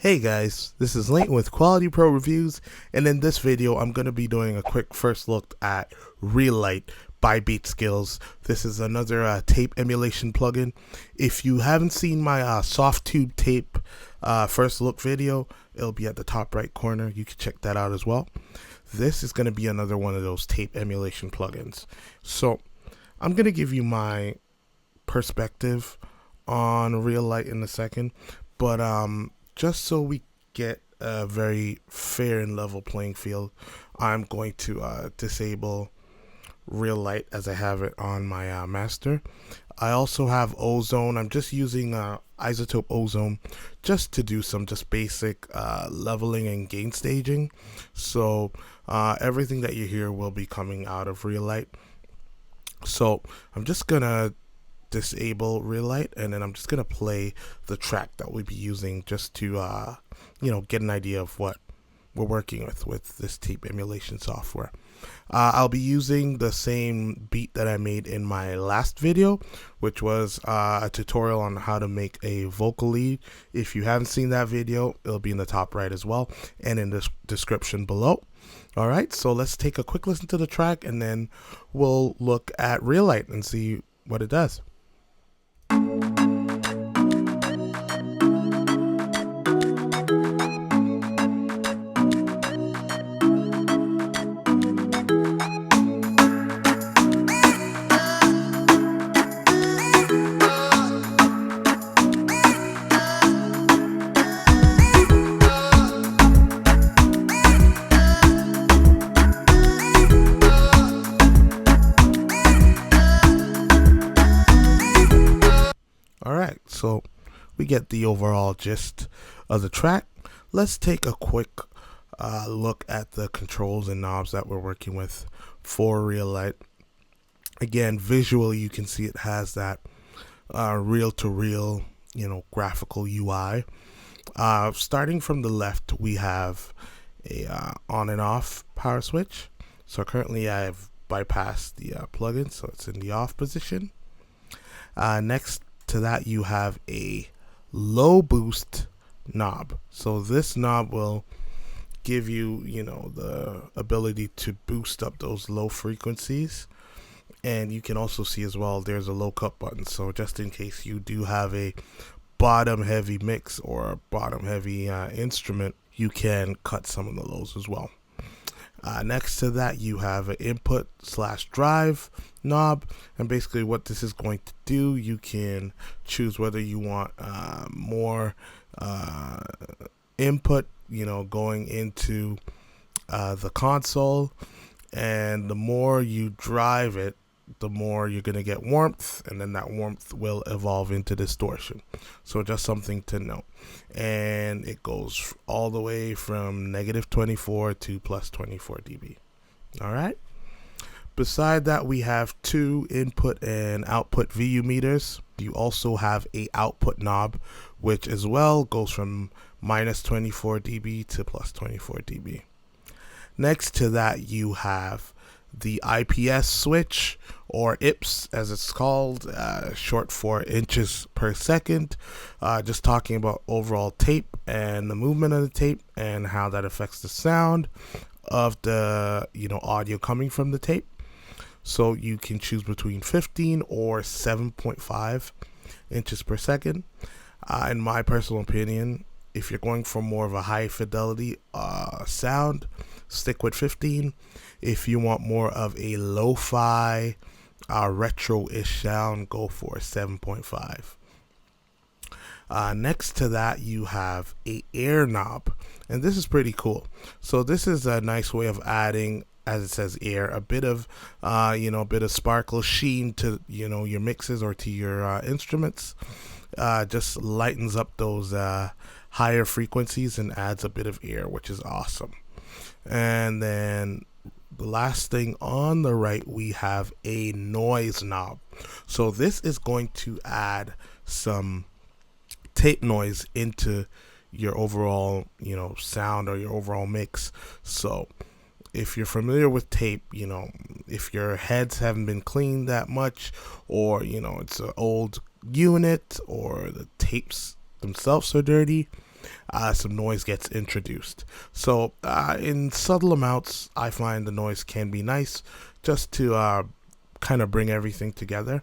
Hey guys, this is Layton with Quality Pro Reviews, and in this video I'm going to be doing a quick first look at Reelight by BeatSkills. This is another tape emulation plugin. If you haven't seen my soft tube tape first look video, it'll be at the top right corner. You can check that out as well. This is going to be another one of those tape emulation plugins. So I'm going to give you my perspective on Reelight in a second, but just so we get a very fair and level playing field, I'm going to disable Reelight as I have it on my master. I also have Ozone. I'm just using isotope Ozone just to do some basic leveling and gain staging. So everything that you hear will be coming out of Reelight. So I'm just gonna disable Reelight, and then I'm just gonna play the track that we'll be using just to get an idea of what we're working with this tape emulation software. I'll be using the same beat that I made in my last video, which was a tutorial on how to make a vocal lead. If you haven't seen that video, it'll be in the top right as well and in the description below. Alright, so let's take a quick listen to the track, and then we'll look at Reelight and see what it does. Alright, so we get the overall gist of the track. Let's take a quick look at the controls and knobs that we're working with for Reelight. Again, visually you can see it has that reel-to-reel, graphical UI. Starting from the left, we have a on and off power switch. So currently I've bypassed the plugin, so it's in the off position. Next to that, you have a low boost knob. So this knob will give you, the ability to boost up those low frequencies. And you can also see as well, there's a low cut button. So just in case you do have a bottom heavy mix or a bottom heavy instrument, you can cut some of the lows as well. Next to that, you have an input/drive knob, and basically what this is going to do, you can choose whether you want more input, going into the console, and the more you drive it, the more you're going to get warmth, and then that warmth will evolve into distortion. So just something to note. And it goes all the way from -24 to +24 dB. All right. Beside that, we have two input and output VU meters. You also have a output knob, which as well goes from -24 dB to +24 dB. Next to that, you have the IPS switch, or IPS as it's called, short for inches per second. Just talking about overall tape and the movement of the tape and how that affects the sound of the audio coming from the tape. So you can choose between 15 or 7.5 inches per second. In my personal opinion, if you're going for more of a high fidelity sound, stick with 15. If you want more of a lo-fi retro-ish sound, go for 7.5. Next to that, you have a air knob, and this is pretty cool. So this is a nice way of adding, as it says air, a bit of a bit of sparkle sheen to your mixes or to your instruments. Just lightens up those higher frequencies and adds a bit of air, which is awesome. And then the last thing on the right, we have a noise knob. So this is going to add some tape noise into your overall sound or your overall mix. So if you're familiar with tape, if your heads haven't been cleaned that much, or it's an old unit, or the tapes themselves are dirty, some noise gets introduced. So in subtle amounts, I find the noise can be nice just to kind of bring everything together.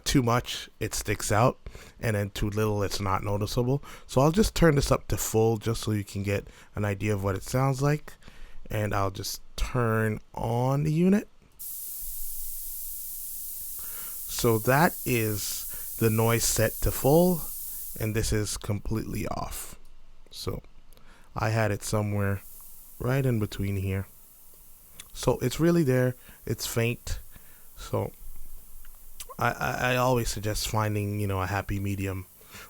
Too much, it sticks out, and then too little, it's not noticeable. So I'll just turn this up to full just so you can get an idea of what it sounds like. And I'll just turn on the unit. So that is the noise set to full, and this is completely off. So I had it somewhere right in between here. So it's really there, it's faint. So I always suggest finding, a happy medium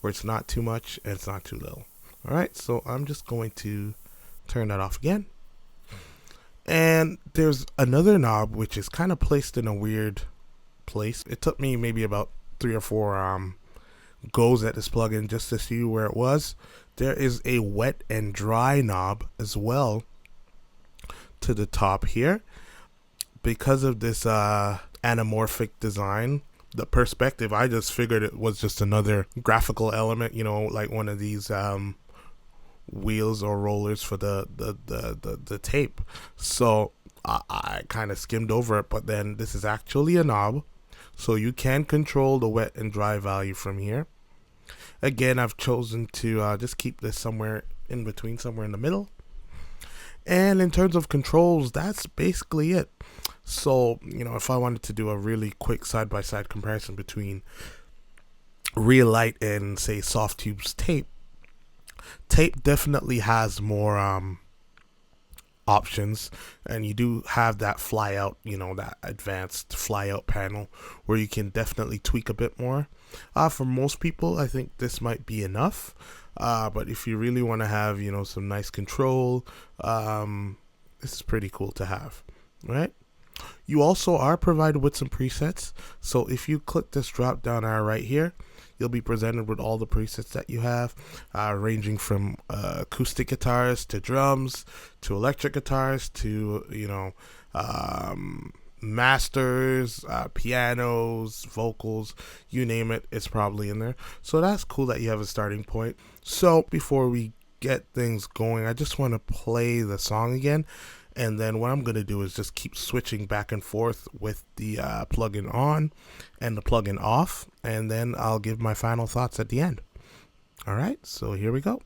where it's not too much and it's not too little. Alright, so I'm just going to turn that off again. And there's another knob which is kind of placed in a weird place. It took me maybe about 3 or 4 goes at this plugin just to see where it was. There is a wet and dry knob as well to the top here. Because of this anamorphic design, the perspective, I just figured it was just another graphical element, like one of these wheels or rollers for the tape. So I kind of skimmed over it, but then this is actually a knob, so you can control the wet and dry value from here. Again, I've chosen to just keep this somewhere in between, somewhere in the middle. And in terms of controls, that's basically it. So, if I wanted to do a really quick side-by-side comparison between Reelight and, say, Softtube's tape definitely has more options, and you do have that fly out, that advanced fly out panel where you can definitely tweak a bit more. For most people, I think this might be enough, but if you really want to have, some nice control, this is pretty cool to have, right? You also are provided with some presets. So if you click this drop down arrow right here, you'll be presented with all the presets that you have, ranging from acoustic guitars to drums to electric guitars to masters, pianos, vocals, you name it, it's probably in there. So that's cool that you have a starting point. So before we get things going, I just want to play the song again. And then what I'm going to do is just keep switching back and forth with the plugin on and the plugin off. And then I'll give my final thoughts at the end. All right, so here we go.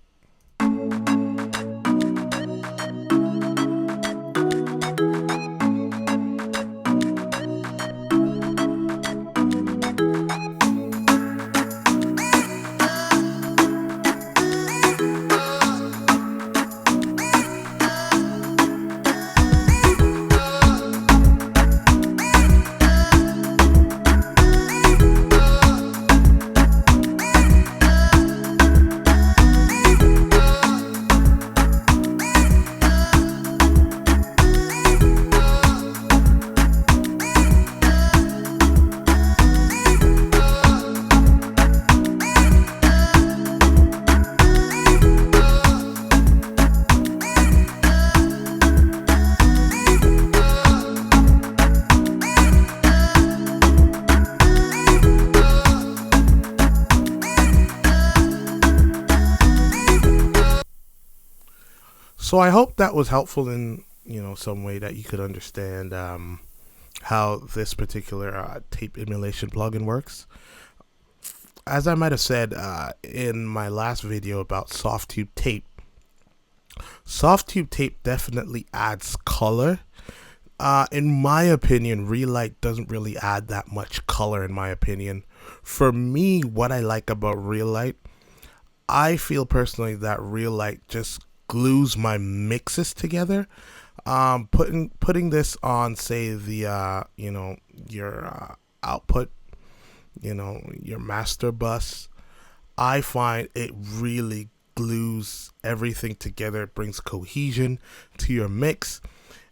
So I hope that was helpful in, some way that you could understand how this particular tape emulation plugin works. As I might have said in my last video about Softtube tape definitely adds color. In my opinion, Reelight doesn't really add that much color, in my opinion. For me, what I like about Reelight, I feel personally that Reelight just glues my mixes together. Putting this on, say, the your output, your master bus, I find it really glues everything together. It brings cohesion to your mix.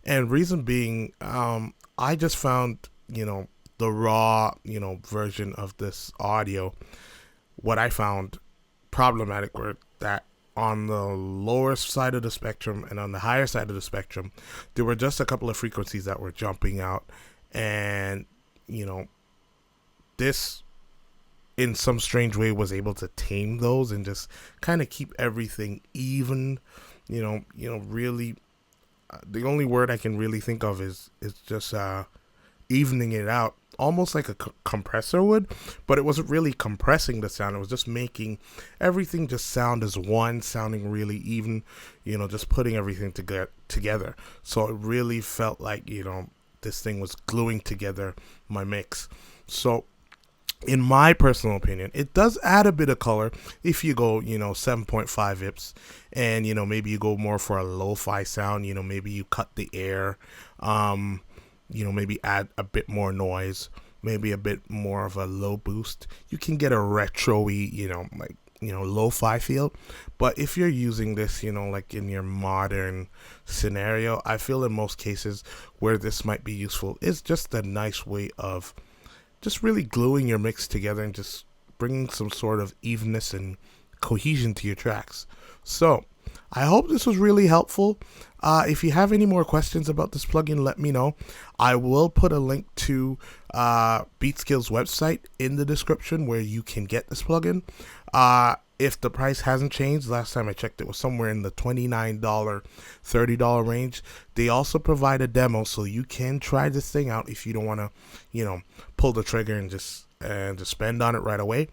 And reason being, I just found, the raw, version of this audio, what I found problematic were that on the lower side of the spectrum and on the higher side of the spectrum, there were just a couple of frequencies that were jumping out. And, this in some strange way was able to tame those and just kind of keep everything even. Really, the only word I can really think of is just evening it out, almost like a compressor would, but it wasn't really compressing the sound. It was just making everything just sound as one, sounding really even, just putting everything together. So it really felt like, this thing was gluing together my mix. So in my personal opinion, it does add a bit of color if you go, 7.5 IPS, and, maybe you go more for a lo-fi sound, maybe you cut the air, maybe add a bit more noise, maybe a bit more of a low boost. You can get a retro-y, lo-fi feel. But if you're using this, like in your modern scenario, I feel in most cases where this might be useful is just a nice way of just really gluing your mix together and just bringing some sort of evenness and cohesion to your tracks. So I hope this was really helpful. If you have any more questions about this plugin, let me know. I will put a link to BeatSkill's website in the description where you can get this plugin. If the price hasn't changed, last time I checked it was somewhere in the $29, $30 range. They also provide a demo, so you can try this thing out if you don't want to, pull the trigger and just spend on it right away.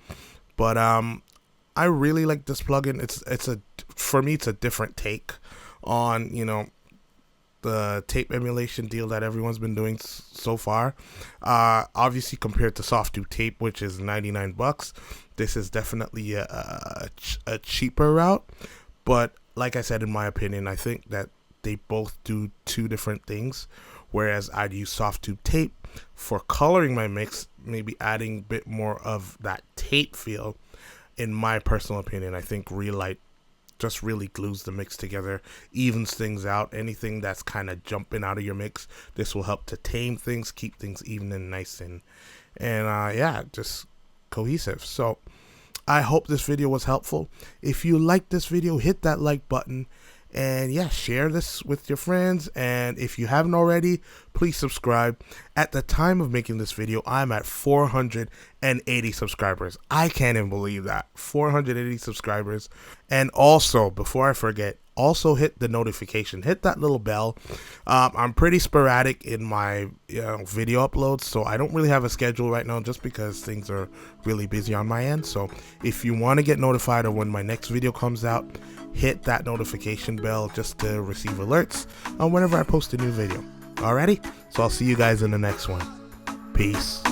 But I really like this plugin. For me, it's a different take on, the tape emulation deal that everyone's been doing so far. Obviously, compared to Soft2 Tape, which is $99, this is definitely a cheaper route. But like I said, in my opinion, I think that they both do two different things. Whereas I'd use Soft2 Tape for coloring my mix, maybe adding a bit more of that tape feel. In my personal opinion, I think Reelight just really glues the mix together, evens things out. Anything that's kind of jumping out of your mix, this will help to tame things, keep things even and nice and just cohesive. So I hope this video was helpful. If you liked this video, hit that like button, and share this with your friends. And if you haven't already, please subscribe. At the time of making this video, I'm at 480 subscribers. I can't even believe that. 480 subscribers. And also, before I forget, also hit the notification, hit that little bell. I'm pretty sporadic in my video uploads, so I don't really have a schedule right now just because things are really busy on my end. So if you want to get notified of when my next video comes out, hit that notification bell just to receive alerts on whenever I post a new video. Alrighty, so I'll see you guys in the next one. Peace.